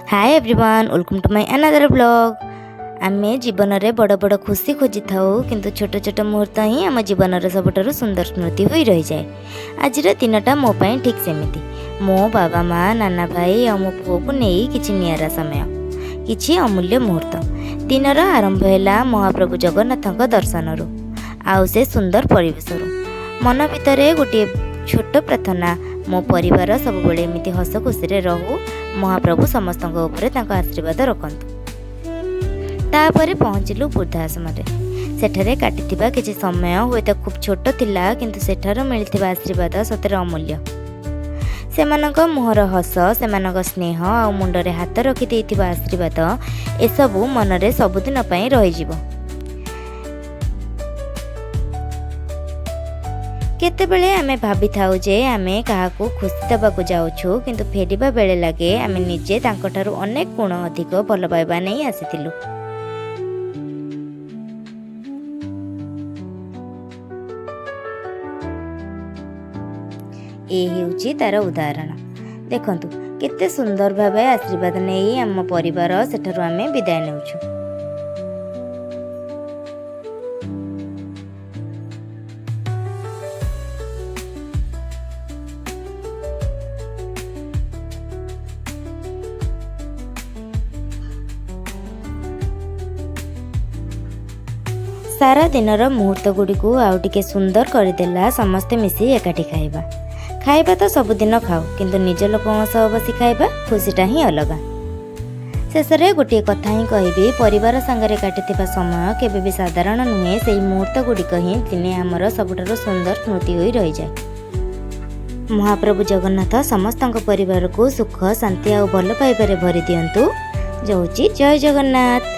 Hi everyone, welcome to my another blog. आमे जीवन में बड़ बड़ खुशी खोजी थाऊ किंतु छोट छोट मुहूर्त ही आम जीवन सबुठ सुंदर स्मृति हो रही जाए। आज दिनटा मो पाई ठीक सेमिति मो बाबा माँ नाना भाई और मो पुओ को नहीं किछि नियारा समय किछि अमूल्य मुहूर्त। दिनर आरंभ है महाप्रभु जगन्नाथ दर्शन रु आउ से सुंदर परिवेश मन भितर गोटे छोट प्रार्थना मो परिवार सब बेले एमती हस खुशी रहू महाप्रभु समस्त आशीर्वाद रखतु। तापर पहुँचलु वृद्धाश्रम सेठरे काटिथिबा किछि समय हुए खूब छोट थिला किंतु सेठार मिलथिबा आशीर्वाद सतरे अमूल्य। सेमानक मुहर हस सेमानक स्नेह आ मुंडरे हाथ रखि देथिबा आशीर्वाद एसबु मनरे सबुदिन पई रहिजिवो। केतेबेले आमे भाभी थाउ जे आमे काहाकू खुशी देबाकू जाउछु किंतु फेरिबा बेले लागे आमे निजे तांकठारु अनेक गुण अधिक भल पाइबा नहीं आसीथिलु। ए हेउची तार उदाहरण देखंतु केते सुंदर भाबे आशीर्वाद नेई आम परिवार सेठारु आमे विदाय नेउछु। सारा दिनर मुहूर्त गुड़ी को आउ टिके सुंदर करदेला समस्ते मिसी एकाठी खाइबा। खाइबा तो सबुदिन खाऊ किंतु निज लोकों सह बसी खाइबा खुशीटा ही अलग। शेषे गोटे कथा ही कहबी परिवार सांगरे काटिथिबा समय केबे भी साधारण नुहे सेही मुहूर्त गुड़िक ही दिने आमर सबुठारु सुंदर स्मृति होई रही जाए। महाप्रभु जगन्नाथ समस्तक परिवार को सुख शांति और भल पाइबारे भरी दियंतु। जय जगन्नाथ।